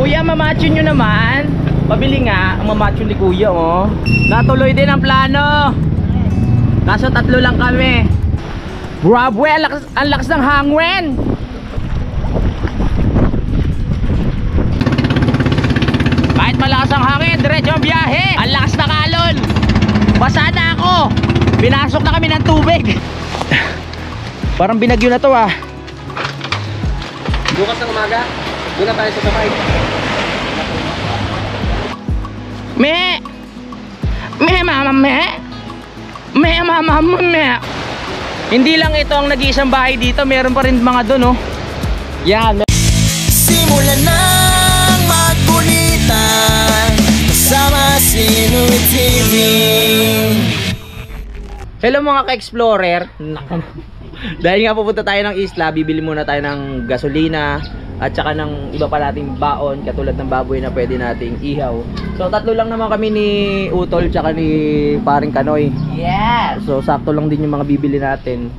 Kuya, mamacho nyo naman. Pabili nga ang mamacho ni kuya, oh. Natuloy din ang plano. Kaso 3 lang kami. Grabe, ang lakas ng hangin. Kahit malakas ang hangin, diretso ang biyahe. Ang lakas na kalon. Basa na ako. Pinasok na kami ng tubig. Parang binagyo na to, ah. Bukas ng umaga, doon na tayo sa sabay. Me mama me. Hindi lang ito ang nag-iisang bahay dito, meron pa rin mga doon, oh. Yan. Simulan ng magkulitan kasama si Inuit TV. Hello mga ka-explorer. Dahil nga pupunta tayo ng isla, bibili muna tayo ng gasolina at saka ng iba pa nating baon, katulad ng baboy na pwede nating ihaw. So 3 lang naman kami ni Utol tsaka ni Paring Kanoy. Yes! So sakto lang din yung mga bibili natin.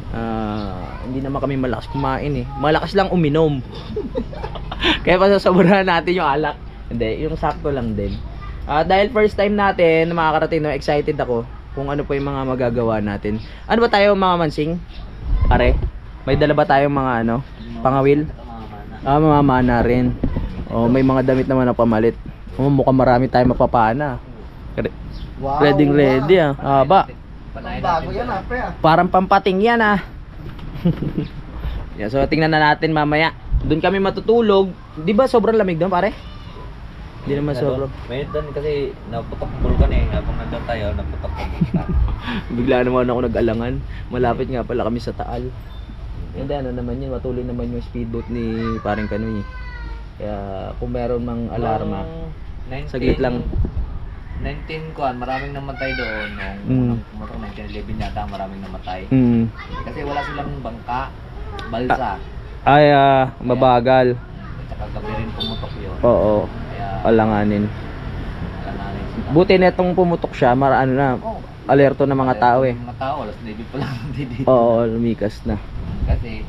Hindi naman kami malakas kumain, eh. Malakas lang uminom. Kaya pasasaborahan natin yung alak. Hindi, yung sakto lang din. Dahil first time natin na makakarating, no, excited ako kung ano pa yung mga magagawa natin. Ano ba tayo, mga mansing? Pare, may dala ba tayong mga ano, pangawil? Mamamana rin. Oh, may mga damit naman na pamalit. Oh, mukhang marami tayong mapapana. Wow, Ready, ah. Haba. Bago yan, pre. Parang pampating yan, ah. Yeah, so tingnan na natin mamaya. Doon kami matutulog. Di ba sobrang lamig doon, pare? Hindi naman sobrang. May doon kasi naputok bulkan eh. Habang nandun tayo, naputok bulkan. Bigla naman ako nag-alangan. Malapit nga pala kami sa Taal. Hindi, ano naman yun, matuloy naman yung speedboat ni Paring Kanoy. Kaya kung meron mang alarma, saglit lang. 19 kuan, maraming namatay doon nung pumatok 1911 yata, maraming namatay. Kasi wala silang bangka, balsa. Ay, mabagal. At saka gabi rin pumutok yun. Oo. Kaya Alanganin. sila. Buti na itong pumutok siya, ano na, alerto na mga tao, eh. Mga tao, alas 9 pa lang dito. Oo, lumikas na. Kasi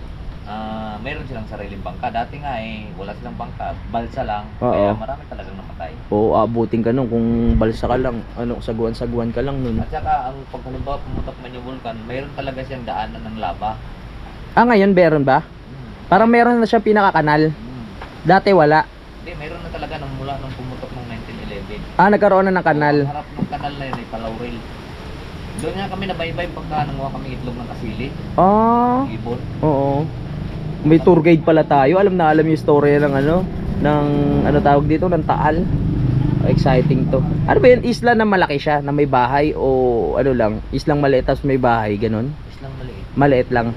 mayroon silang sariling bangka. Dati nga eh, wala silang bangka, balsa lang. Oo. Kaya marami talagang namatay. Oo, abutin ka nun kung balsa ka lang, ano, saguan-saguan ka lang nun. At saka ang pag halimbawa pumutok man yung vulkan, mayroon talaga siyang daanan ng lava. Ngayon meron ba? Parang meron na siya pinakakanal. Dati wala. Hindi, mayroon na talaga nung mula nung pumutok ng 1911. Nagkaroon na ng kanal. Ang harap ng kanal na yun ay Palaurel. Doon nga kami nabaybay pagka nanguha kami itlog ng kasili. Ibon. Oo. May tour guide pala tayo. Alam yung story ng ano tawag dito, ng Taal. Exciting to. Ano ba yun? Isla na malaki siya, na may bahay o ano lang? Islang maliit tapos may bahay, ganun? Islang maliit. Maliit lang.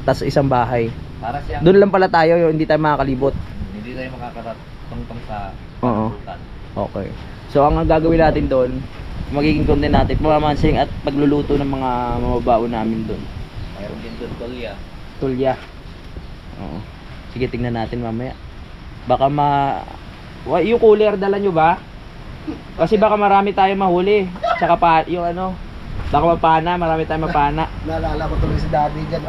Tapos isang bahay. Para siyang Doon lang pala tayo, hindi tayo makakalibot. hindi tayo makakatungtong sa Oo. vulkan. Okay. So ang gagawin natin doon, magiging content natin, pamamansing at pagluluto ng mga mababao namin doon. Mayroon din doon tulya. Tulya. Oo. Sige, tingnan natin mamaya. Baka yung cooler dala nyo ba? Kasi baka marami tayong mahuli. Tsaka yung ano, baka mapana, marami tayong mapana. Naalala ko tuloy si Daddy dyan.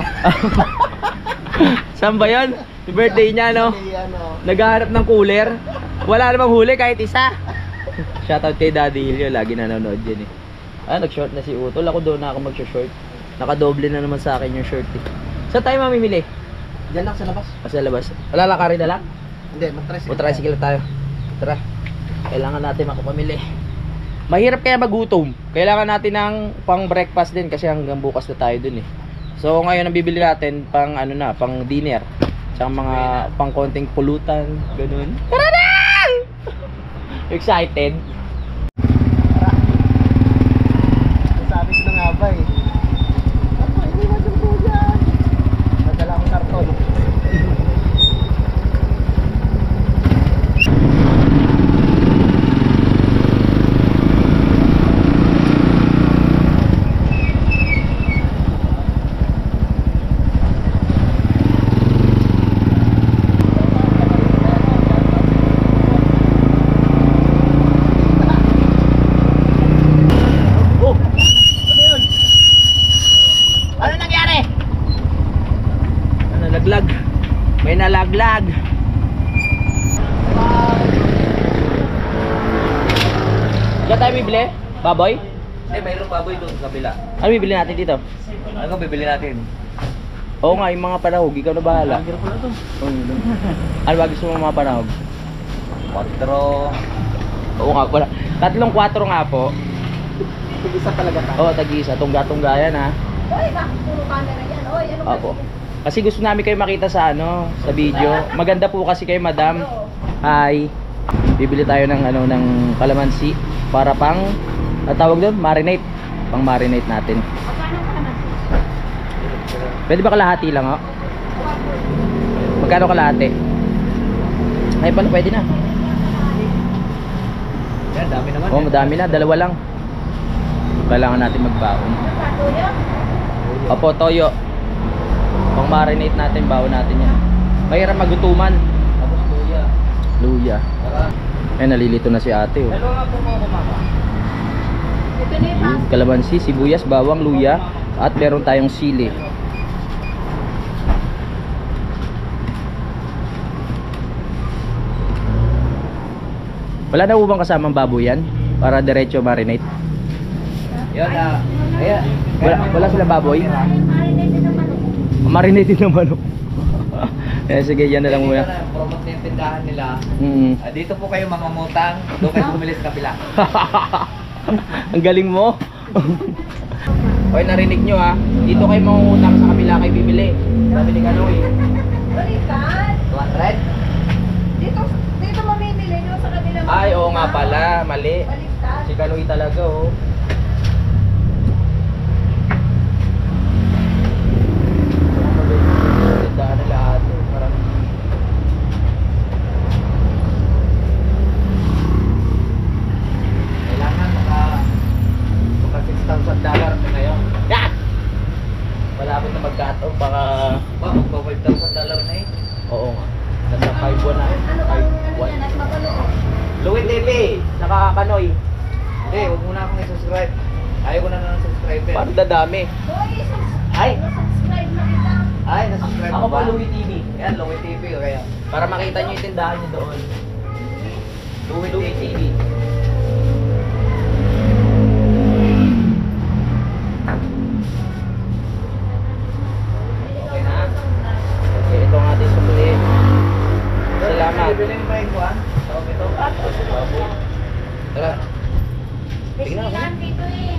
Saan ba yun? Yung birthday niya, no? Naghahanap ng cooler. Wala namang huli kahit isa. Shoutout kay Daddy Hilio, lagi nanonood yan, eh. Nag-short na si Utol. Ako doon na ako mag-short. Nakadoble na naman sa akin yung short, eh. Saan tayo mamimili? Diyan lang sa labas. Sa labas. Lalakarin na lang? Hindi, mag-tricycle. Tricycle tayo. Tara. Kailangan natin makapamili. Mahirap kaya magutom. Kailangan natin ng pang breakfast din kasi hanggang bukas na tayo dun, eh. So ngayon ang bibili natin pang pang dinner. Tsaka mga pang konting pulutan, ganun. Tara na! Excited? Sabi ko na nga ba eh. Hindi mo dito dyan. Nadala akong karton. tayo bibili? Baboy? Hindi, mayroong baboy doon sa kabila. Ano bibili natin dito? Ano bibili natin? Oo nga, yung mga panahog, ikaw na bahala. Ano ba gusto mo mga panahog? 4. Oo nga, wala. 3-4 nga po. Isa talaga tayo. Oo, tag-isa. Tungga-tungga yan ha. Oy, bakit puro camera yan? Oy, ano ba? Opo. Kasi gusto namin kayo makita sa sa video. Maganda po kasi kayo, madam. Hi. Bibili tayo ng ng kalamansi para pang tawag doon, marinate. Pang marinate natin. Magkano ka naman? Pwede ba kalahati lang, oh? Magkano kalahati? Ay, pala, pwede na. Yan, dami naman. Oh, madami na, 2 lang. Kailangan natin magbaon. Patuyo? Opo, toyo. Pang marinate natin, baon natin yan. Mahirap magutuman. Tapos luya. Luya. Tara. Ay, nalilito na si ate, oh. Dalawa nga po mga kumama. Ito na yung Yun, kalamansi, sibuyas, bawang, luya, at meron tayong sili. Wala na ubang kasamang baboy yan? Para diretso marinate? Yan na. Ayan. Wala sila baboy? marinate na manok. Marinate din ng manok. Eh, sige, yan na lang muna. Promote na yung tindahan nila. Dito po kayo mamamutang. Doon kayo bumili sa kabila. Ang galing mo. Hoy, narinig nyo ha. Dito kayo mangungutang sa kabila kayo bibili. Sabi ni Kanoy. Balikan! 200? Dito mamimili nyo sa kanila. Ay, oo nga pala. Mali. Balikan. Si Kanoy talaga oh. Tindahan nila ate. Parang Kailangan maka $6,000 na ngayon. yan! Malapit na magkataon. Baka Magpa $5,000 na eh. oo nga. Nasa 5-1 na. Ano bang 5-1. yan? At mapanood. Louie TV! Saka Kanoy. Hindi, huwag muna akong i-subscribe. Ayaw ko na ng subscriber. Paano dadami? Oy, Ay! subscribe na kita. Ay, nasubscribe Ako mo ba? pa Louie TV. Yan, Louie TV. Kaya. Para makita nyo yung tindahan nyo doon. Louie TV. Okay na? Okay, ito ang ating sumuli. Salamat. Bibili mo ba yung kuhan? Tawag ito? Tara. Tingnan ako. Besilan dito eh.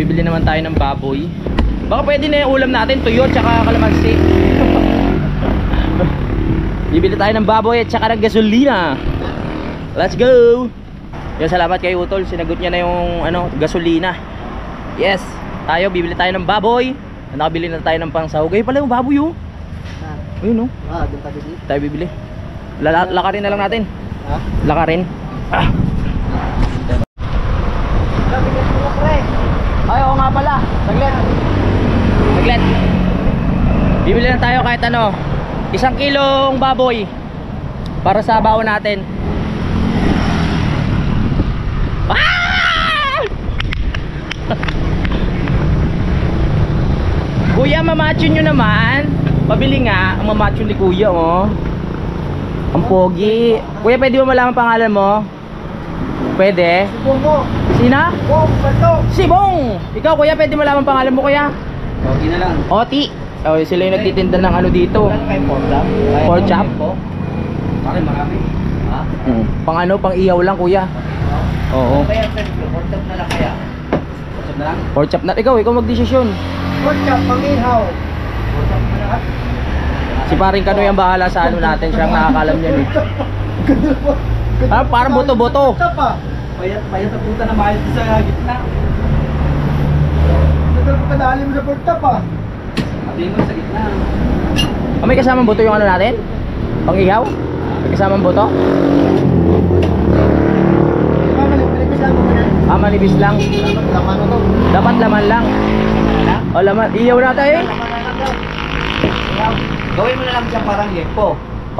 Bibili naman tayo ng baboy. Baka pwede na yung ulam natin, tuyo tsaka kalamansi. Bibili tayo ng baboy at tsaka ng gasolina. Let's go! Yan, salamat kay Utol. Sinagot niya na yung gasolina. Yes! Tayo, bibili tayo ng baboy. Nakabili na tayo ng pangsahog. Ayun pala yung baboy oh. Ayun oh. Doon tayo dito. Tayo bibili. Lakarin na lang natin. Ha? Lakarin. Ay, oo nga pala. Saglit. Saglit. Bibili na tayo kahit 1 kilong baboy para sa baon natin. Ah! Kuya, mamacho nyo naman. Pabili nga. Ang mamacho ni kuya oh. Ang pogi. Kuya, pwede mo malaman pangalan mo? Pwede? Bungo! Sina? Bong! Bato! Si Bong! Ikaw kuya, pwede mo malaman pangalan mo kuya? Okay na lang. Oti. Oh, sila yung nagtitinda ng dito. Wala na kayong pork chop? Pork chop? Bakit marami? Ha? Pang ihaw lang kuya. Oo. Kaya pork chop na lang kaya? Pork chop na lang? Pork chop na. Ikaw magdesisyon. Porchap, pangihaw! Pork chop na lang? Si paring Kanoy ang bahala sa natin. Siya ang nakakalam niyan eh. Parang boto-boto. Pa! Payat na punta na mahal sa gitna. Nagal pa kadali mo sa porchap ah! Atin mo sa gitna. May kasamang boto yung natin? Pang ihaw? May kasamang boto? Pinag-isama mo na. Manibis lang. Dapat laman mo to. Dapat laman lang. O laman. Ihaw na tayo eh. Gawin mo na lang siya parang lempo.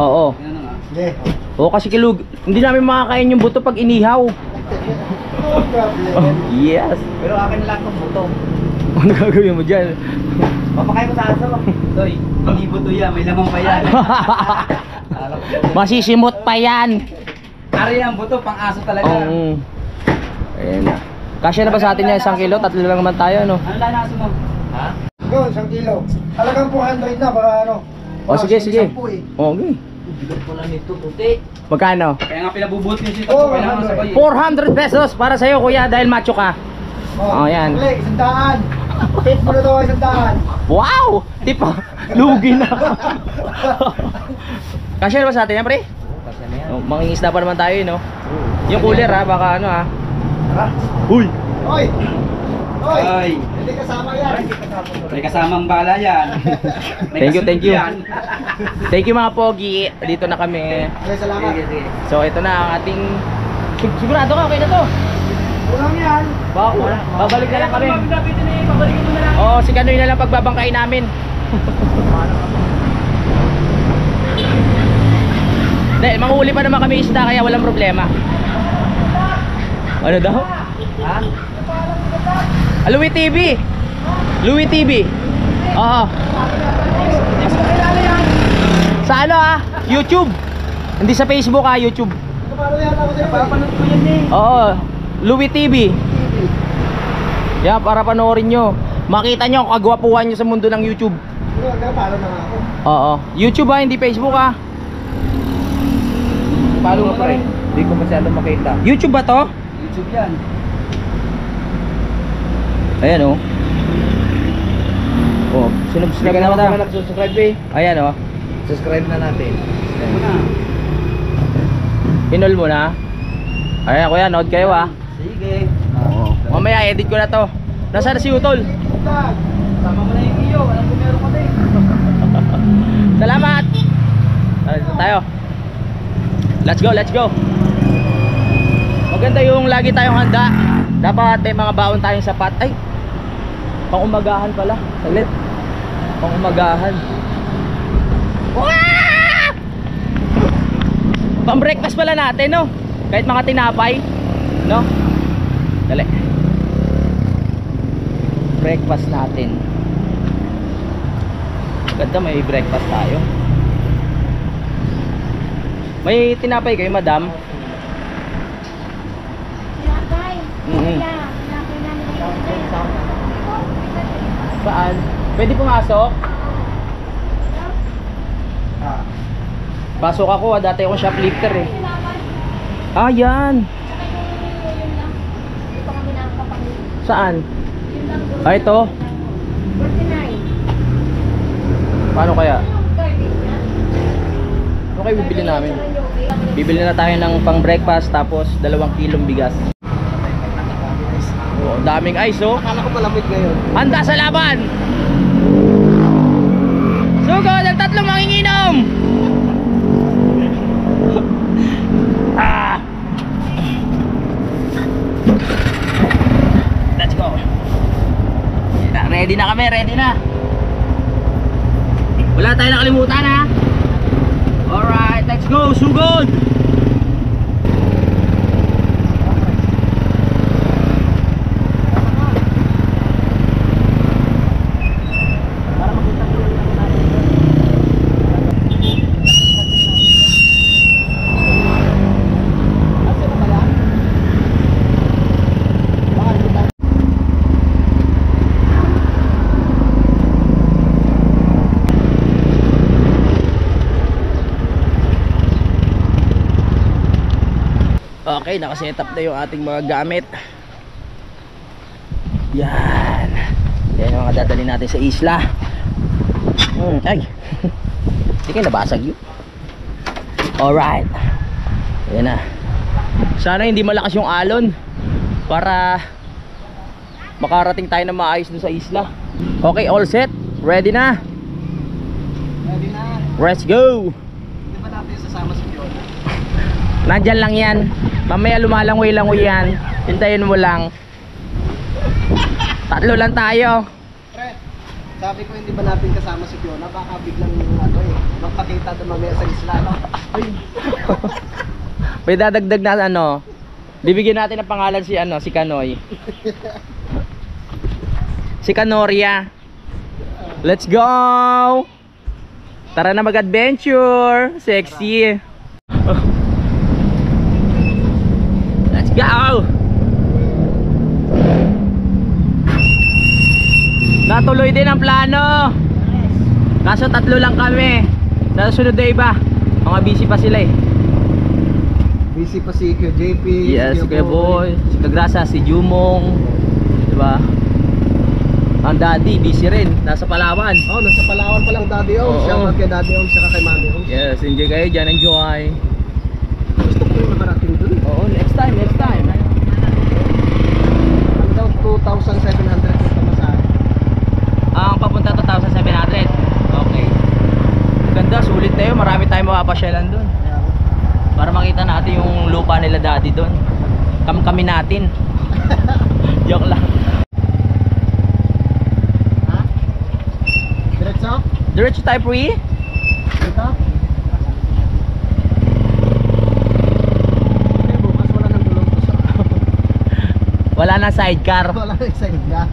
Oo. Yan na nga. Yeah. Oo kasi kilug. Hindi namin makakain yung buto pag inihaw. No problem. Yes. Pero akin lang itong buto. Ano gagawin mo dyan? Papakain mo sa aso. Doy, hindi buto yan. May lamang pa yan. Masisimot pa yan. Ari ang buto, pang aso talaga. Oo. Ayan na. Kasya na ba sa atin niya 1 kilo? 3 lang naman tayo, no? Ano lang aso mo? Ha? Yun, 1 kilo. Talagang 400 na para ano. O, sige, sige. 10 eh. Okay. Bigat pala nito, puti. Magkano? Kaya nga pinabubuhat niyo si Oo, Tatlo, kailangan 100. sabay. 400 pesos para sa'yo, kuya, dahil macho ka. Oh, yan. Uli, 100. Tip mo na daw 100. Wow! Tipo, lugi na. Kasya na ba sa atin yan, pre? Kasi na yan. Oh, mangingisda pa naman tayo, no? Yung cooler, ha? Baka ano, ha? Ha? Uy! Oy! Oy! Ay. Hindi kasama yan. May kasamang bala yan. Thank you, thank you. Thank you, mga pogi. Dito na kami. Okay, salamat. Sige. So, ito na ang ating... Sigurado ka, okay na to. Kulang yan. Babalik na lang kami. Oo, si Kanoy na lang pagbabangkain namin. Hindi, manguhuli pa naman kami isda kaya walang problema. Ano daw? Ha? Louie TV. Louie TV. Oo. Sa ano YouTube. Hindi sa Facebook YouTube. Kaparo yan ako sa'yo. Papanood ko yan eh. Oo. Louie TV. Yeah, para panoorin nyo. Makita nyo ang kagwapuhan nyo sa mundo ng YouTube. Kaparo na nga ako. Oo. YouTube hindi Facebook Follow mo pa rin. Hindi ko masyado makita. YouTube ba to? YouTube yan. Ayan oh. Oh, sinubscribe na Hindi ba? na nagsusubscribe eh. Ayan oh. Subscribe na natin. Pinol mo na. Ayan kuya, nood kayo Sige. Oo. Mamaya edit ko na to. Nasaan na si Utol? Tag. Sama mo na yung iyo. Alam ko meron ka din. Salamat. Dito tayo. Let's go, let's go. Maganda yung lagi tayong handa. Dapat may mga baon tayong sapat. Ay, pang umagahan pala. Salit. Pang umagahan. Wah! Pang breakfast pala natin, no? Kahit mga tinapay, no? Dali. Breakfast natin. Ganda, may breakfast tayo. May tinapay kayo, madam? Tinapay. Mhm. Kaya, tinapay namin yung Saan? Pwede pumasok? Pasok ako, dati akong shoplifter eh. Ah, yan. Ito kami nakakapangin. Saan? Yun lang doon. Ah, ito. 49. Paano kaya? Garbage na. Ano kayo bibili namin? Bibili na tayo ng pang breakfast tapos 2 kilong bigas. Oh, daming ice oh. Akala ko malamig ngayon. Handa sa laban! Sugod ang 3 manginginom! Ah! Let's go! Ready na kami, ready na! Wala tayong nakalimutan ha! Alright, let's go! Sugod! Okay, nakaset up na yung ating mga gamit. Yan. Yan yung mga dadali natin sa isla. Ay. Hindi kayo nabasag yun. Alright. Yan na. Sana hindi malakas yung alon para makarating tayo na maayos dun sa isla. Okay, all set. Ready na. Ready na. Let's go. Hindi ba natin sasama si Fiona? Nandyan lang yan. Mamaya lumalangoy-langoy yan. Hintayin mo lang. 3 lang tayo. Fred, sabi ko hindi ba natin kasama si Fiona? Baka biglang magpakita na mamaya sa isla, no? May dadagdag na ano. Bibigyan natin ng pangalan si si Kanoy. Si Kanoria. Let's go. Tara na mag-adventure. Sexy. Magkatuloy din ang plano. Kaso 3 lang kami. Sa susunod na iba, mga busy pa sila eh. Busy pa si QJP, Yes, si Kuya Boy, si Kagrasa, si Jumong, diba? Ang daddy, busy rin, nasa Palawan. Oh, nasa Palawan pa lang Daddy O. Oo. Shoutout kay Daddy O, saka kay Mami O. Yes, enjoy kayo dyan, enjoy. Gusto ko yung marating dun. Oo, next time. Ano daw, 2,700 yung pamasahe. Ang papunta 2,700. Okay. Ganda, sulit tayo, marami tayong mapapasyalan dun. Para makita natin yung lupa nila daddy dun. Kami natin. Joke lang. Ha? Diretso? Diretso tayo, pre. Dito? Hindi, bukas wala nang gulong to sa... Wala na sidecar. Wala nang isa ka.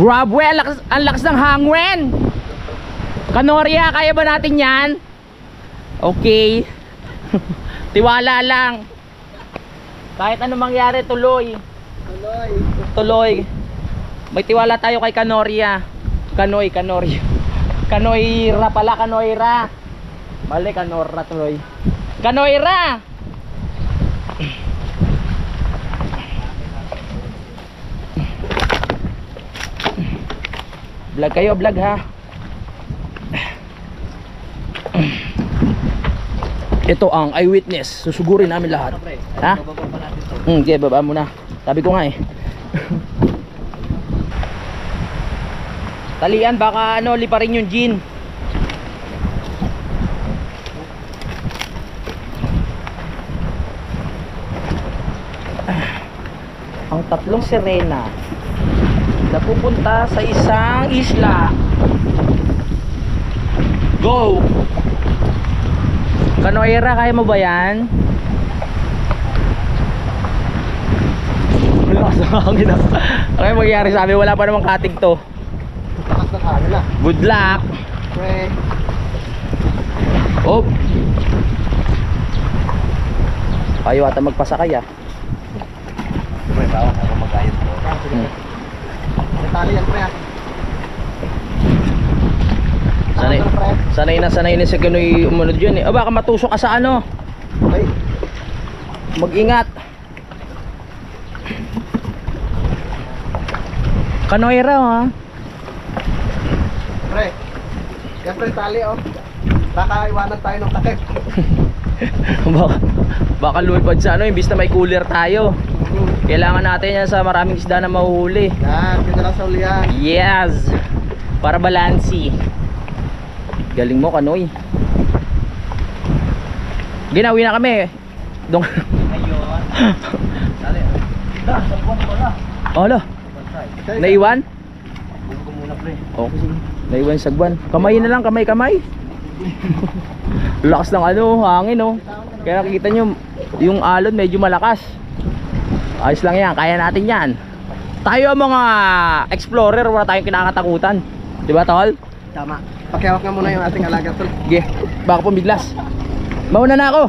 Grabe, ang lakas ng hangin. Kanoria, kaya ba natin yan? Okay. Tiwala lang. Kahit ano mangyari, tuloy. Tuloy. May tiwala tayo kay Kanoria. Kanoria. Kanoira pala, Kanoira. Mali, Kanora tuloy. Kanoira! Vlog kayo, vlog ha. Ito ang eyewitness. Susugurin namin lahat. Ha? Okay, baba mo na. Sabi ko nga eh. Talian, baka ano, liparin yung jean. Ang tatlong sirena na pupunta sa isang isla. Go! Kanoira, kaya mo ba yan? Lakas ng hangin ah. Ano mangyayari sa amin? Wala pa namang katig to. Takas na hangin na. Good luck! Pre. Oh! Ayaw ata magpasakay ah. Pre, bawang ako mag-ayos po. Natali yan, pre. Sanay na sa gano'y umunod yun eh. O baka matusok ka sa ano. Ay. Mag-ingat. Kanoira ha. Pre. Yan, pre, tali oh. Baka iwanan tayo ng takip. baka lumipad sa ano, imbis na may cooler tayo. Kailangan natin yan sa maraming isda na mahuhuli. Yan, pinala sa ulian. Yes. Para balansi. Galing mo, Kanoy. Ginawi na kami. Dong. Ayun. Dali. Salbuan ko na. Olo. Naiwan? Bulo ko muna, pre. Okay, sige. Naiwan yung sagwan. Kamay na lang, kamay. Lakas ng ano, hangin oh. Kaya nakikita nyo, yung alon medyo malakas. Ayos lang yan, kaya natin yan. Tayo mga explorer, wala tayong kinakatakutan. Diba, tol? Tama. Pakiawak nga muna yung ating alaga tol. Sige, baka pumiglas. Mauna na ako.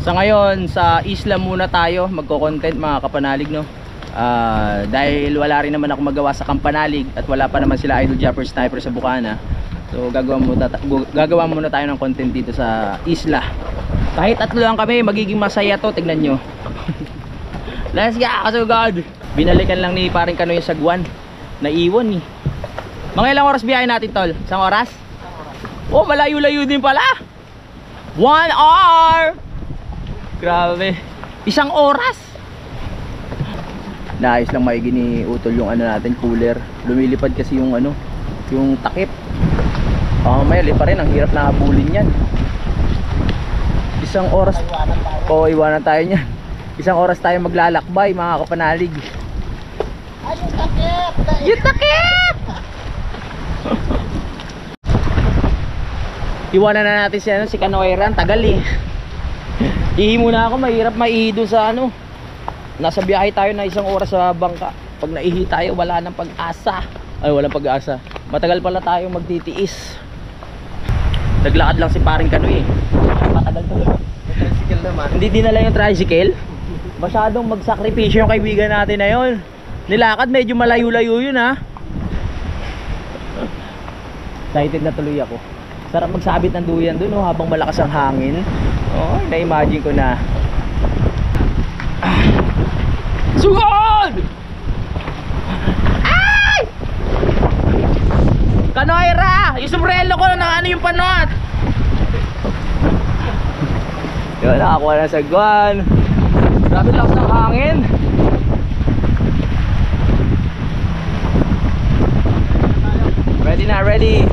Sa ngayon, sa isla muna tayo magko-content mga kapanalig, no? Dahil wala rin naman ako magawa sa Kampanalig at wala pa naman sila Idol Japper Sniper sa Bukana. So gagawa muna tayo ng content dito sa isla. Kahit 3 lang kami, magiging masaya to, tignan nyo. Let's go, kasugod. Binalikan lang ni paring Kanoy yung sagwan. Naiwan eh. Mga ilang oras biyahe natin, tol? 1 oras? Oh, malayo-layo din pala. 1 hour. Grabe. 1 oras. Naayos lang maigi ni Utol yung ano natin, cooler. Lumilipad kasi yung ano, yung takip. May lipa rin, ang hirap na habulin yan. Isang oras. Iwanan tayo. Oo, iwanan tayo niyan. Isang oras tayo maglalakbay, mga kapanalig. Ay, yung takip! Yung takip! Iwanan na natin si Canoeran, tagal eh. Ihi muna ako, mahirap maihi doon sa ano. Nasa biyahe tayo na isang oras sa bangka. Pag naihi tayo, wala nang pag-asa. Ay, walang pag-asa. Matagal pala tayo magtitiis. Naglakad lang si paring Kanoy eh. Matagal to. May tricycle naman. Hindi dinala yung tricycle. Masyadong magsakripisyo yung kaibigan natin na yun. Nilakad, medyo malayo-layo yun ha. Excited na tuloy ako. Sarap magsabit ng duyan dun habang malakas ang hangin. Oh, na-imagine ko na. Sugod! Ay! Kanoyra! Yung sombrero ko na ano yung panot. Yun, nakakuha na sa guwan. Grabe lakas ng hangin. Ready na, ready.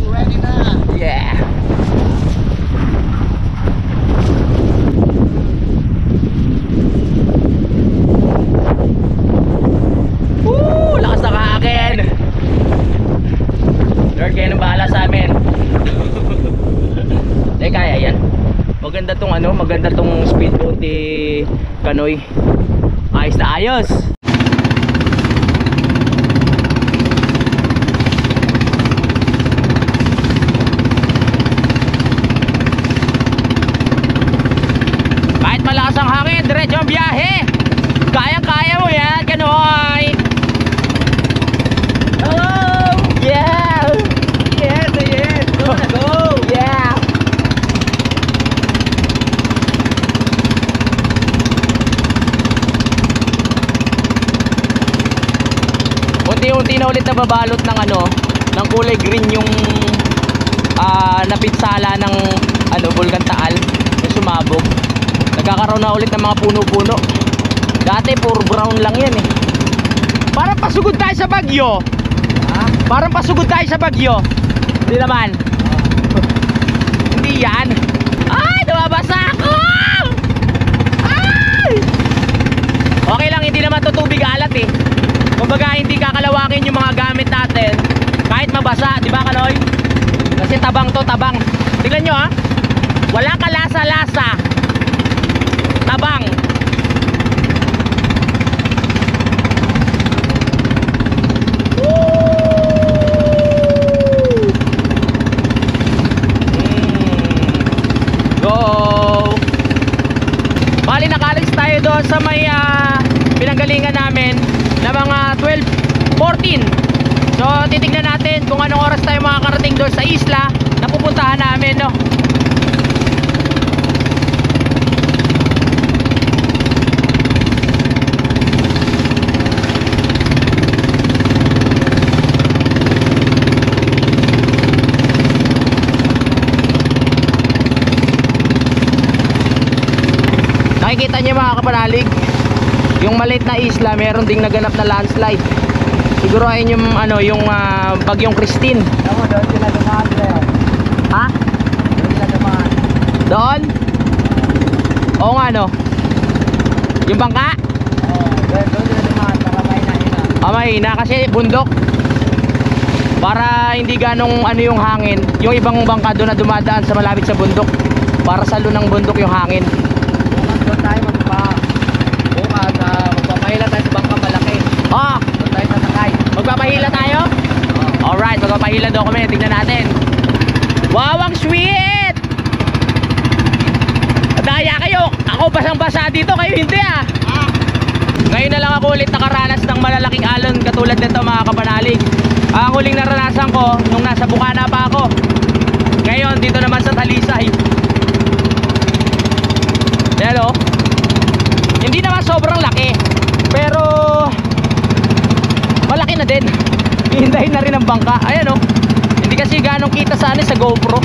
Ready na. Yeah. Woo! Lakas ng hangin. Lord, kayo nang bahala sa amin. Eh, kaya yan. Maganda tong speedboat ni Kanoy. Ayos na ayos. Kahit malakas ang hangin, diretso ang biyahe. Kaya mo yan, Kanoy. Hello! Yeah! Yes, yes! Go na, go! Yeah! Unti-unti na ulit nababalot ng ng kulay green yung napinsala ng Bulkan Taal na sumabog. Nagkakaroon na ulit ng mga puno-puno. Dati puro brown lang yan eh. Parang pasugod tayo sa bagyo. Parang pasugod tayo sa bagyo. Hindi naman. Hindi yan. Ay, dumabasa ako! Ay! Okay lang, hindi naman to tubig alat eh. Kumbaga hindi kakalawakin yung mga gamit natin kahit mabasa, di ba Kanoy? Kasi tabang to, tabang. Tingnan nyo ha. Wala ka lasa-lasa. Tabang. Go. Bali nakalis tayo doon sa may pinanggalingan namin na mga 12:14. So titignan natin kung anong oras tayo makakarating doon sa isla na pupuntahan namin, no? Nakikita niyo mga kapanalig, yung maliit na isla meron ding naganap na landslide. Siguro ayun yung yung bagyong Christine. Tama, doon sila dumaan sila. Ha? Doon sila dumaan. Doon? Oo nga no. Yung bangka? Oo, doon sila dumaan para mahina. Mahina kasi bundok. Para hindi ganong yung hangin. Yung ibang bangka doon na dumadaan sa malapit sa bundok. Para sa lunang bundok yung hangin. Doon tayo magpapahila tayo sa bangka malaki. Ah! Doon tayo sasakay. Magpapahila tayo? Alright, magpapahila daw kami. Tignan natin. Wow, ang sweet! Daya kayo. Ako basang-basa dito. Kayo hindi ah. Ngayon na lang ako ulit nakaranas ng malalaking alon katulad nito mga kapanalig. Ang huling naranasan ko nung nasa Bukana pa ako. Ngayon dito naman sa Talisay. Hello. Hindi naman sobrang laki, pero malaki na din. Hihintayin na rin ang bangka. Ayan oh. Hindi kasi ganong kita sa sa GoPro.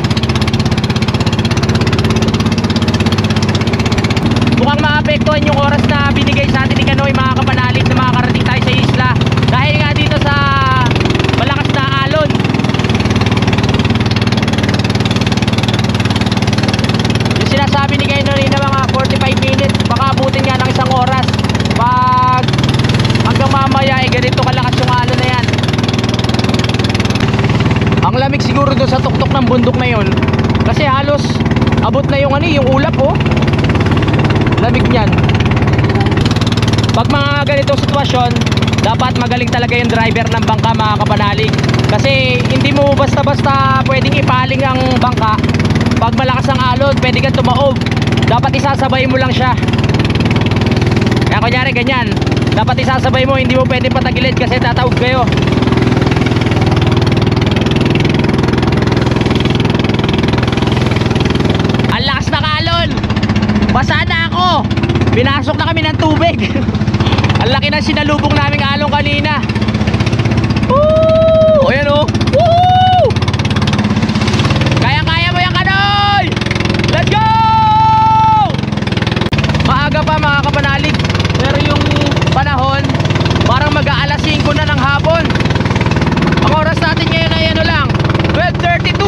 Mukhang maapektuhan yung oras na binigay sa atin ni Kanoy, mga kapanalig, na makakarating tayo sa isla. Dahil nga dito sa malakas na alon. Yung sinasabi ni Kanoy na mga 45 minutes, baka abutin nga ng isang oras. Pag hanggang mamaya ganito kalakas yung alon na yan. Ang lamig siguro doon sa tuktok ng bundok na yun, kasi halos abot na yung yung ulap oh. Lamig niyan. Pag mga ganitong sitwasyon, dapat magaling talaga yung driver ng bangka, mga kapanalig. Kasi hindi mo basta-basta pwedeng ipaling ang bangka. Pag malakas ang alon, pwede kang tumaob. Dapat isasabay mo lang siya. Kaya kunyari ganyan, dapat isasabay mo, hindi mo pwede patagilid kasi tatawag kayo. Ang lakas na alon. Basa na ako. Pinasok na kami ng tubig. Ang laki ng sinalubong naming alon kanina. Woo! Ayan oh. Woo! Kaya-kaya mo yan, Kanoy! Let's go! Maaga pa, mga kapanalig. Pero yung panahon, parang mag-aalas 5 na ng hapon. Ang oras natin ngayon ay ano lang, 12:32.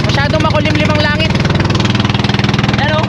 Masyadong makulimlim ang langit. Ayan oh.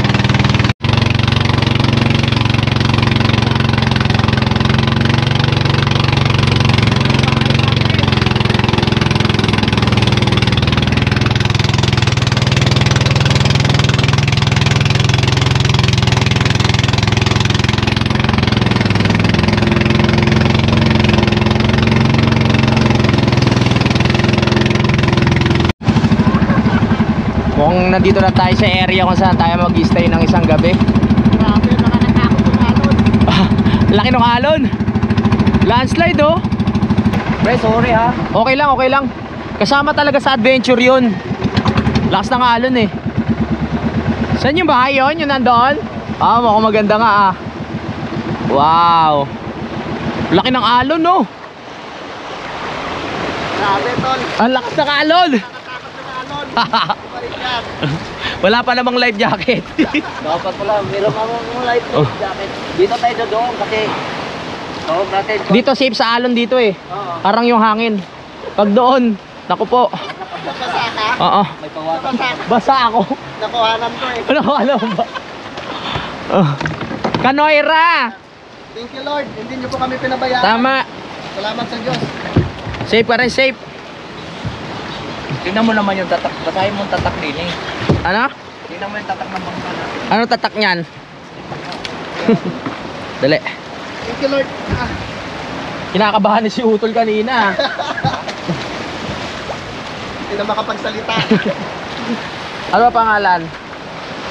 Kung nandito na tayo sa area kung saan tayo mag-stay ng isang gabi. Grabe, nakakatakot yung alon. Laki ng alon. Landslide oh. Pre, sorry ha. Okay lang, okay lang. Kasama talaga sa adventure yun. Lakas ng alon eh. Saan yung bahay yun? Yung nandoon? Mukhang maganda nga ah. Wow. Laki ng alon no. Grabe, tol. Ang lakas ng alon. Nakakatakot yung alon. Balikan. Wala pa namang life jacket. Dapat pala, meron akong life Oh. jacket. Dito tayo doon kasi tawag natin. Dito safe sa alon dito eh. Oo. Parang yung hangin. Pag doon, naku po. Nabasa ka? Oo. May pawakan. Nabasa ka? Basa ako. Nakuhanan ko eh. Ano alam ba? Oh. Kanoyra. Thank you, Lord. Hindi niyo po kami pinabayaan. Tama. Salamat sa Diyos. Safe pa rin, safe. Tingnan mo naman yung tatak. Basahin mo yung tatak din eh. Ano? Tingnan mo yung tatak ng bangka na. Ano tatak niyan? Dali. Thank you, Lord. Kinakabahan ni si Utol kanina. Hindi na makapagsalita. Ano ba pangalan?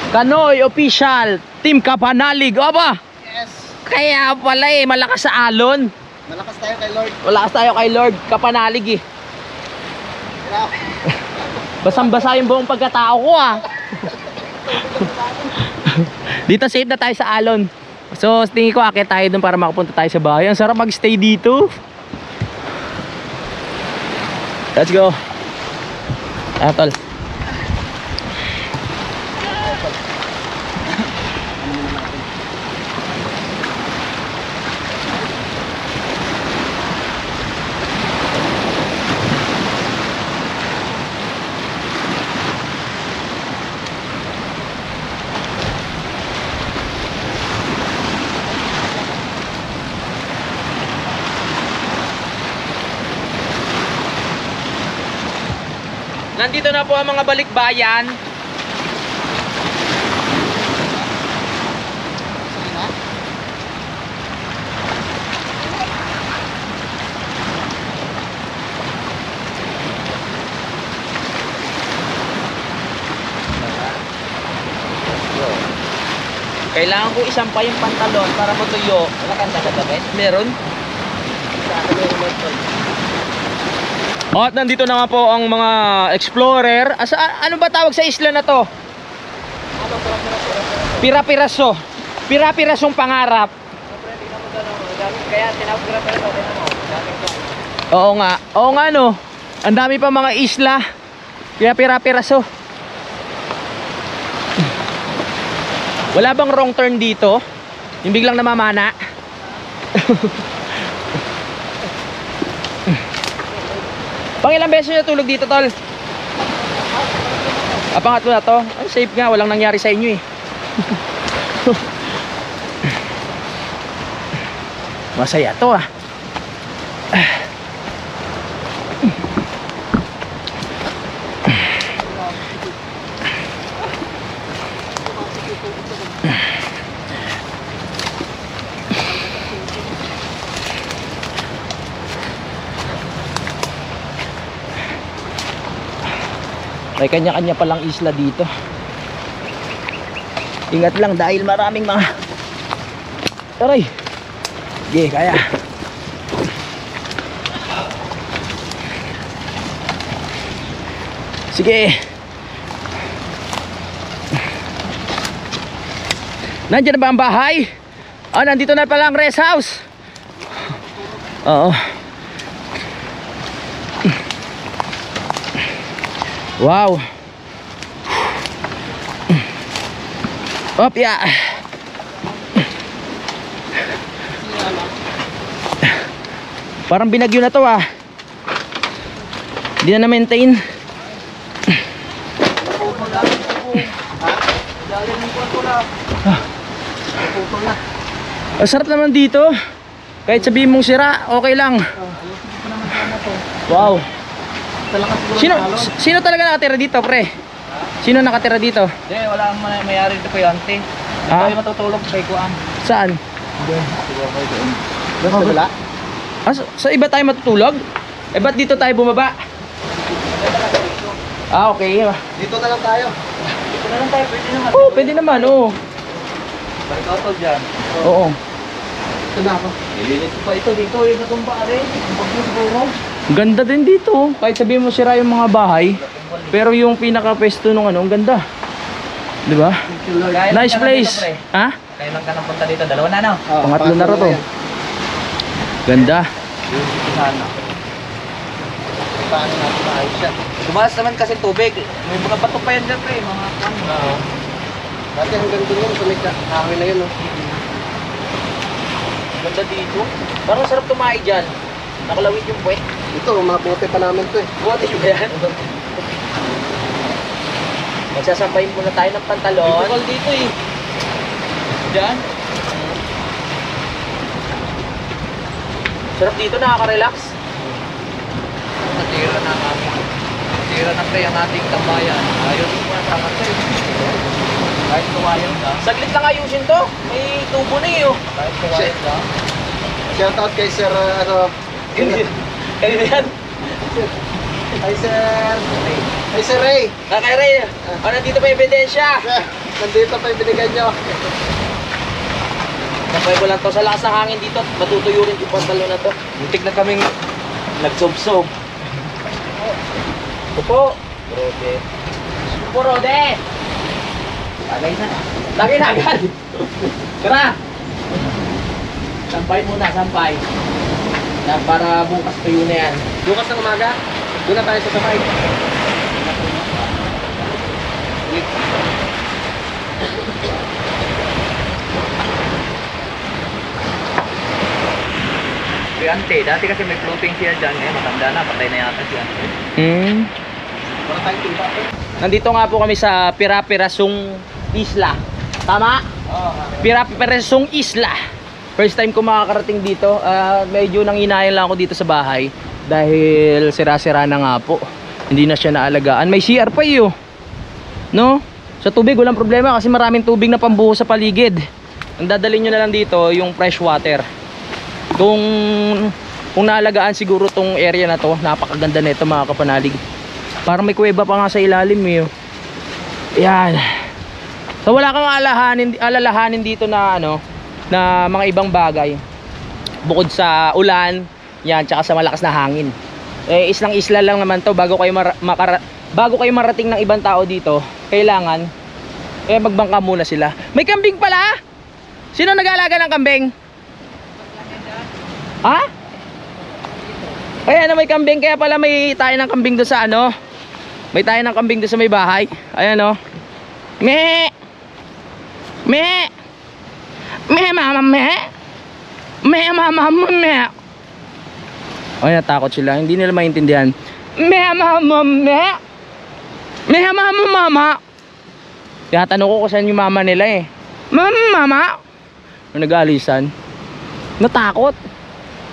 Kanoy Official Team Kapanalig. Aba, Yes. kaya pala eh, malakas sa alon. Malakas tayo kay Lord. Malakas tayo kay Lord Kapanalig eh. Grabe. Basang-basa yung buong pagkatao ko ah. Dito safe na tayo sa alon. So tingin ko akit tayo dun para makapunta tayo sa bahay. Ang sarap mag-stay dito. Let's go. Tol. Nandito na po ang mga balikbayan. Kailangan ko isampa yung pantalon para matuyo. Wala kang taga-damit? Meron? At nandito na nga po ang mga explorer. Ano ba tawag sa isla na to? Pira-piraso. Pira-pirasong pangarap. Kaya tinawag ko rin pala mo. Oo nga. Oo nga no. Ang dami pa mga isla. Kaya pira-piraso. Wala bang wrong turn dito? Yung biglang namamana? Pang ilang beses na tulog dito, tol? Pangatlo na to? Ay, safe nga, walang nangyari sa inyo eh. Masaya to ah. May kanya-kanya palang isla dito. Ingat lang dahil maraming mga aray. Sige, kaya. Sige. Nandiyan na ba ang bahay? Ah, nandito na pala ang rest house. Oo. Wow. Op, ya. Parang binagyo na to ah. Hindi na na-maintain. Ang sarap naman dito. Kahit sabihin mong sira, okay lang. Wow. Sino talaga nakatira dito, pre? Sino nakatira dito? Hindi, wala ang mayari dito kay Ante. Hindi tayo matutulog sa ikuan. Saan? Wala? Ah, sa iba tayo matutulog? Eh ba't dito tayo bumaba? Ah, okay. Dito na lang tayo. Dito na lang tayo, pwede naman. Oh, pwede naman, oh. Balik ako dyan. Oo. Ito na ako. Nililit ko pa ito dito, yung natumba rin. Ang pagbuburong. Ganda din dito, oh. Kahit sabihin mo sira yung mga bahay, pero yung pinaka-pwesto nung ano, ang ganda. 'Di ba? Nice place. Ha? Kaya lang ka nang punta dito, dalawa na no? Pangatlo na ro to. Ganda. Sana. Paano natin maayos yan? Tumaas naman kasi tubig. May mga bato pa yan dyan pre, mga kan. Dati hanggang doon yun, sa may kahoy na yun. Oh. Ganda dito. Parang sarap tumae dyan. Nakalawid yung puwet. Ito, mga bote pa namin to eh. Buwate nyo ba yan? Magsasampayin muna tayo ng pantalon. Bukol dito eh. Dyan. Sarap dito, nakaka-relax. Natira na kami. Natira na pre ang ating tambayan. Ayaw din mo na sa akin eh. Kahit kawayan ka. Saglit lang ayusin to. May tubo na eh, oh. Kahit kawayan ka. Shout out kay Sir, Kanina yan. Hi Sir. Hi Sir Ray. Kakairay. Nandito pa yung ebidensya. Nandito pa yung binigay nyo. Kapay ko lang to sa lakas ng hangin dito. Matutuyo rin yung pantalon na to. Muntik na kaming nagsob-sob. Upo. Rode. Upo, Rode. Tagay na. Lagi na agad. Tara. Sampay muna, sampay. Yan, para bukas tuyo na yan. Bukas ng umaga, doon na tayo sa Samay. Si Ante, dati kasi may floating siya dyan. Eh, matanda na, patay na yata si Ante. Para tayo timba. Nandito nga po kami sa Pira-Pirasong Isla. Tama? Pira-Pirasong Isla. First time ko makakarating dito. Medyo nanginayan lang ako dito sa bahay dahil sira-sira na nga po. Hindi na siya naalagaan. May CR pa iyo. No? Sa tubig walang problema kasi maraming tubig na pambuhos sa paligid. Ang dadalhin nyo na lang dito yung fresh water. Kung naalagaan siguro tong area na to, napakaganda nito mga kapanalig. Parang may kuweba pa nga sa ilalim eh. Yan. So wala kang alalahanin dito na ano, na mga ibang bagay bukod sa ulan, yan, tsaka sa malakas na hangin. Eh islang-isla lang naman to. Bago kayo marating ng ibang tao dito, kailangan magbangka muna sila. May kambing pala. Sino nag-aalaga ng kambing? Ha? Ayan na, may kambing. Kaya pala may tayo ng kambing doon sa ano. May tayo ng kambing doon sa may bahay. Ayan o. Meh. Me! Me mama me! Me mama me! Ay, natakot sila. Hindi nila maintindihan. Me mama me! Me mama mama! Tinatanong ko kung saan yung mama nila eh. Mama! Nag-aalisan. Natakot.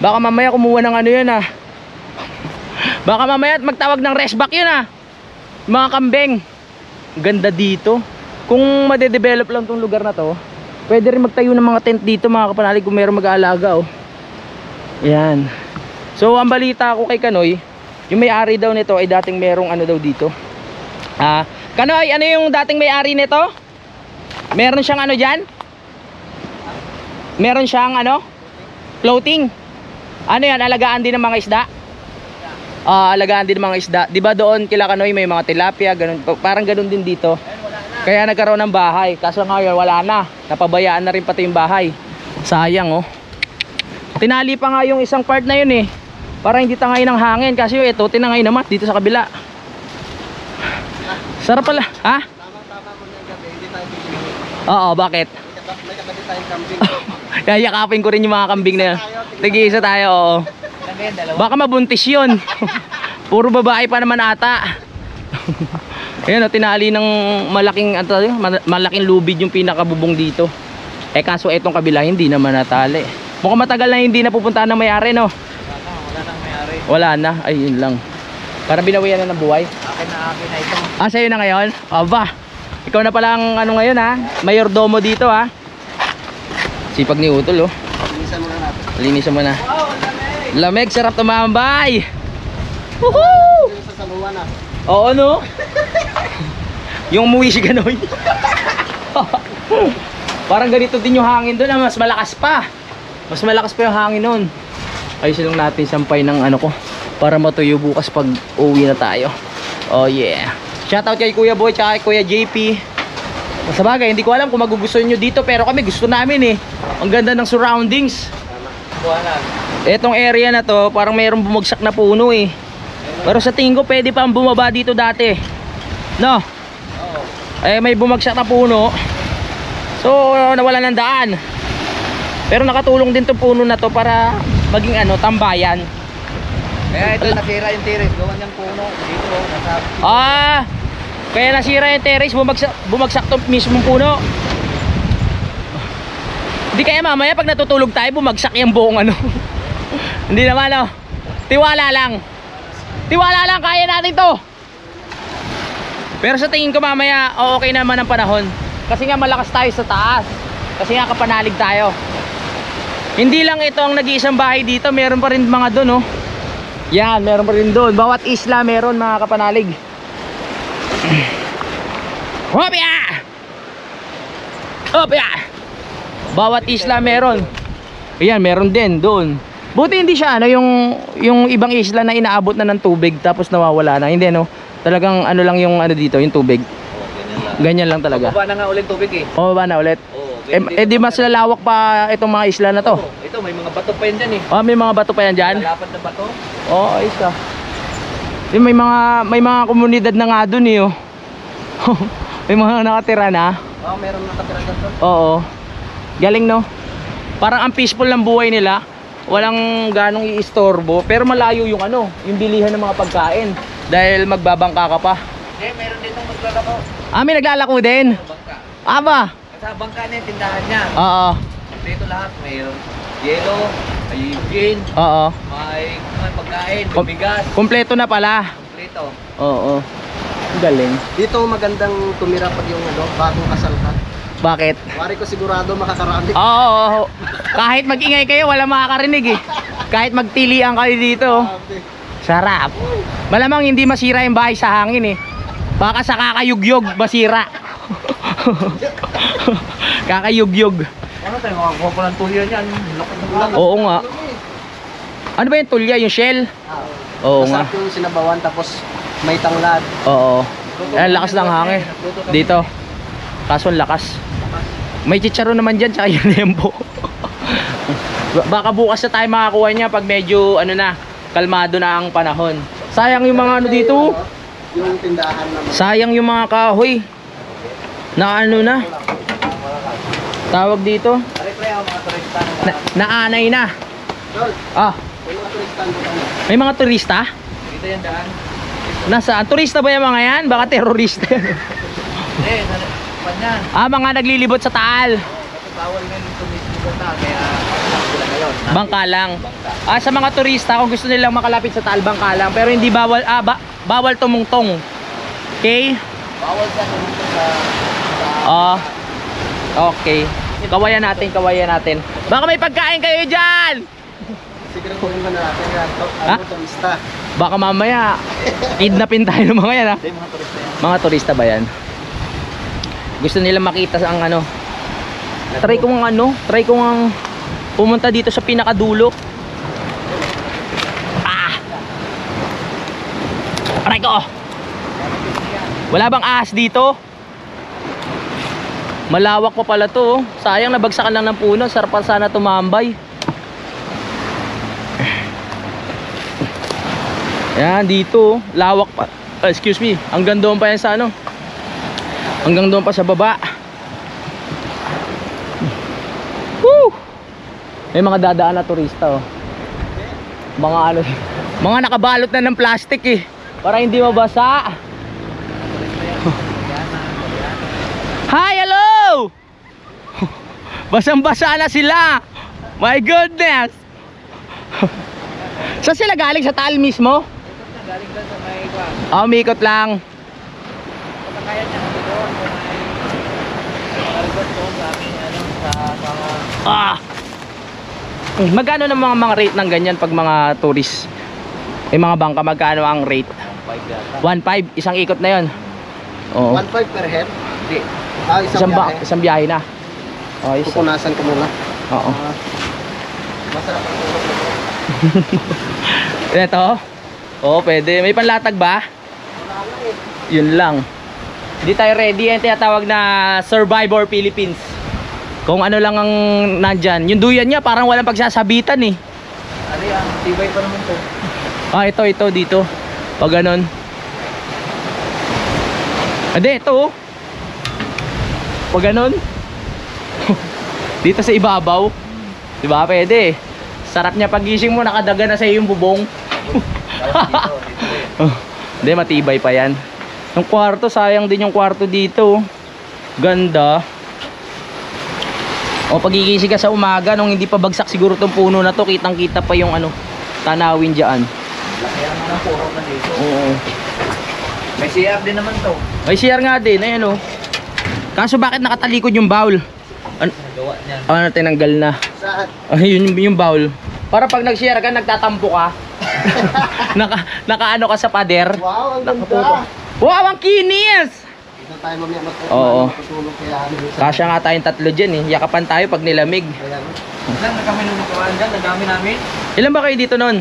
Baka mamaya kumuha ng ano yun ah. Baka mamaya magtawag ng resback yun ah. Mga kambing. Ganda dito. Kung madedevelop lang tong lugar na to, pwede rin magtayo ng mga tent dito mga kapanalig kung meron mag-aalaga oh. Yan. So ang balita ko kay Kanoy, yung may-ari daw nito ay dating merong ano daw dito. Kanoy, ano yung dating may-ari nito? Meron siyang ano dyan? Meron siyang ano? Floating. Ano yan? Alagaan din ng mga isda? Alagaan din ng mga isda. Diba doon kila Kanoy may mga tilapia, ganun, parang ganun din dito. Kaya nagkaroon ng bahay. Kaso ngayon wala na. Napabayaan na rin pati yung bahay. Sayang oh. Tinali pa nga yung isang part na yun eh. Para hindi tangay ng hangin. Kasi ito tinangay naman dito sa kabila. Sarap pala. Ha? Tama mo ng gabi, hindi tayo bibili. Oo, bakit? May kapatid tayong kambing. Yayakapin ko rin yung mga kambing na yun. Tig-isa tayo, oo. Kami yan, dalawa. Baka mabuntis yun. Puro babae pa naman ata. Ayan o, tinali ng malaking lubid yung pinakabubong dito. Eh kaso etong kabila hindi naman natali. Mukhang matagal na hindi napupuntahan ng may-ari no? Wala nang may-ari. Wala na, ay yun lang. Para binawian na ng buhay. Akin na ito. Sa'yo na ngayon? Aba, ikaw na pala ang ano ngayon ha? Mayordomo dito ha? Sipag ni Utol oh. Linisan muna natin. Linisan mo na. Lamig, sarap tumambay. Woohoo! Yung sa saluan ah. Oo no? Yung umuwi si Ganoy. Parang ganito din yung hangin doon, mas malakas pa. Mas malakas pa yung hangin noon. Ayusin lang natin sampay ng ano ko para matuyo bukas pag uwi na tayo. Oh yeah. Shoutout kay Kuya Boy tsaka kay Kuya JP. Sa bagay, hindi ko alam kung magugustuhan nyo dito, pero kami gusto namin eh. Ang ganda ng surroundings. Buwanan. Etong area na to, parang mayroong bumagsak na puno eh. Pero sa tingin ko pwede pa ang bumaba dito dati. No? Oo. Eh may bumagsak na puno. So nawala ng daan. Pero nakatulong din 'tong puno na to para maging ano, tambayan. Kaya ito nasira yung terrace. Gawan niyang puno. Dito, nasa... Kaya nasira yung terrace, bumagsak 'tong mismong puno. Hindi kaya mamaya pag natutulog tayo bumagsak yung buong ano. Hindi naman oh. Tiwala lang. Tiwala lang, kaya natin to. Pero sa tingin ko mamaya okay naman ang panahon. Kasi nga malakas tayo sa taas. Kasi nga kapanalig tayo. Hindi lang ito ang nag-iisang bahay dito, meron pa rin mga doon oh. Yan, meron pa rin doon. Bawat isla meron mga kapanalig. Hopya! Hopya! Bawat isla meron. Ayan, meron din doon. Buti hindi siya ano yung ibang isla na inaabot na ng tubig tapos nawawala na. Hindi no. Talagang ano lang yung ano dito, yung tubig. Ganyan lang talaga. Baba na nga ulit tubig eh. Baba na ulit. Oo. Di mas lalawak pa itong mga isla na to. Oo, ito may mga bato pa yan dyan eh. May mga bato pa yan dyan. Lalapad na bato. Ayos ah. May mga komunidad na nga dun eh oh. May mga nakatira na. Meron nakatira dyan to. Oo. Galing no. Parang ang peaceful ng buhay nila. Walang ganong iistorbo, pero malayo yung ano, yung bilihan ng mga pagkain dahil magbabangka ka pa. Meron din itong maglalako. May naglalako din. Bangka. Aba. Sa bangka na yung tindahan niya. Oo. Dito lahat mayroon yelo, may gin, Oo. may pagkain, may bigas. Kompleto na pala. Kompleto. Oo. Galing. Dito magandang tumira pag yung ano, bagong kasal ka. Bakit? Wari ko sigurado makakarami. Oo. Kahit mag-ingay kayo, wala makakarinig eh. Kahit magtilian kayo dito. Sarap. Malamang hindi masira yung bahay sa hangin eh. Baka sa kakayugyog masira. Kakayugyog. Ano tayo makakuha pa ng tulyo niyan? Laki ng ulan. Oo nga. Ano ba yung tulya? Yung shell? Oo nga. Masarap yung sinabawan tapos may tanglad. Oo. Ang lakas ng hangin. Dito. Kaso ang lakas. May chicharon naman dyan tsaka yung lembo. Baka bukas na tayo makakuha niya pag medyo ano na, kalmado na ang panahon. Sayang yung mga ano dito. Yung tindahan naman. Sayang yung mga kahoy. Na ano na. Tawag dito, Pare pre, ang mga turista na naanay na. Tol, Ah, may mga turista dito ano. may mga turista? dito yung daan. Nasaan? Turista ba yung mga yan? Baka terorista yan. Eh, pan yan. Ah, mga naglilibot sa Taal. Kasi bawal ngayon tumisip ta, kaya lang sila ngayon. Bangka lang. Bangka. Ah, sa mga turista, kung gusto nilang makalapit sa Taal, bangka lang. Pero hindi bawal, bawal tumungtong. Okay? Bawal sa tumisip sa... Ah, okay. Kawayan natin. Baka may pagkain kayo dyan! Siguraduhin ba natin yan? Ha? Ano, turista. Baka mamaya, kidnapin tayo ng mga yan ha. Hindi, mga turista yan. Mga turista ba yan? Gusto nila makita sa ang ano. Try ko ang pumunta dito sa pinakadulo. Ah! Aray ko! Wala bang ahas dito? Malawak pa pala to. Sayang nabagsakan lang ng puno. Sarap pa sana tumambay. Yan dito. Lawak pa. Excuse me. Hanggang doon pa yan sa ano. Hanggang doon pa sa baba. Woo! May mga dadaan na turista oh. Mga ano. Mga nakabalot na ng plastic eh. Para hindi mabasa. Hi, hello! Basang-basa na sila. My goodness. Saan sila galing? Sa Taal mismo? Galing doon sa may kwan. Oh, umikot lang. Kaya niya kami doon. May resort doon sa amin, ano, sa Ah. Magkano ng mga rate ng ganyan pag mga tourist? May mga bangka, magkano ang rate? 5 yata. 1.5, isang ikot na 'yon. Oo. 1.5 per head. Hindi. Ah, Isang biyahe na. Oh, isa. Pupunasan ko muna. Oo. Masarap ang tulog nito. Ito. Oo, pwede. May panlatag ba? Wala lang eh. Yun lang. Hindi tayo ready. Yan tinatawag na Survivor Philippines. Kung ano lang ang nandyan. Yung duyan niya parang walang pagsasabitan eh. Ari, ang tibay pa naman to. Ah, ito dito. Pag ganun. Ade, ito oh. Pag ganun. Dito sa ibabaw. Diba? Pwede. Sarap niya pagising mo, nakadaga na sa iyo yung bubong. Hindi, matibay pa yan. Yung kwarto, sayang din yung kwarto dito. Ganda. O pagigising ka sa umaga, nung hindi pa bagsak siguro tong puno na to, kitang kita pa yung ano, tanawin dyan. Laki ang mga puro na dito. Oo. May CR din naman to. May CR nga din, ayan o. Kaso bakit nakatalikod yung bowl? Nagawa niyan. Ano, tinanggal na. Saan? Yun yung bowl. Para pag nag-share ka, nagtatampo ka. Naka ano ka sa pader. Wow, ang ganda. Wow, ang kinis! Dito tayo mamaya Oo. matutulog kaya ano. Kasya nga tayong tatlo dyan eh. Yakapan tayo pag nilamig. Ayan. Ilan na kami nung nagkawaan dyan? Nagdami namin. Ilan ba kayo dito nun?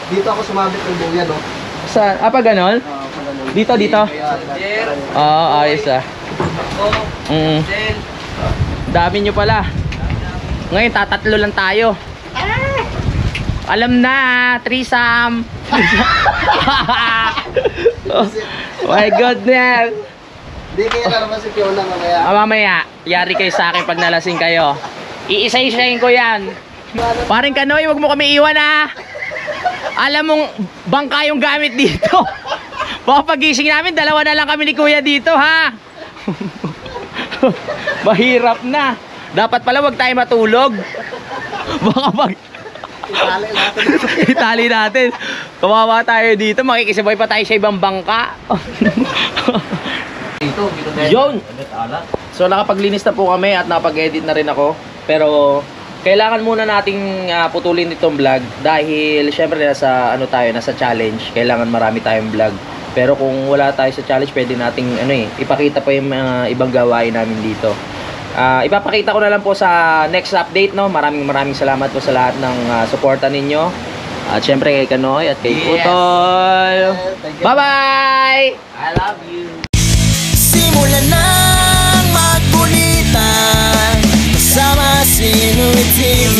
Dito ako sumabit ng buya, no? Sa, pa ganon? Pag ano. Dito? Sir. Oo, ayos ah. Ako. Sel. Dami nyo pala. Ngayon, tatatlo lang tayo. Alam na, threesome. Oh, my goodness. Hindi kaya naman si Fiona mamaya. Mamaya, yari kayo sa akin pag nalasing kayo. Iisa-isahin ko yan. Paring Kanoy, wag mo kami iwan ha. Alam mong bangka yung gamit dito. Baka pagising namin, dalawa na lang kami ni Kuya dito ha. Mahirap na. Dapat pala wag tayo matulog. Baka pag Itali natin. itali natin. Kawawa tayo dito, makikisabay pa tayo sa ibang bangka. Dito dahil. Yun. Alat. So nakapaglinis na po kami at nakapag-edit na rin ako. Pero kailangan muna nating putulin itong vlog dahil syempre nasa ano tayo, nasa challenge. Kailangan marami tayong vlog. Pero kung wala tayo sa challenge, pwede nating ipakita pa yung mga ibang gawain namin dito. Ipapakita ko na lang po sa next update, no. Maraming salamat po sa lahat ng suporta ninyo. At syempre kay Kanoy at kay Yes. Utol. Thank you. Bye-bye. I love you. Simulan ng magkulitan kasama si Louie TV.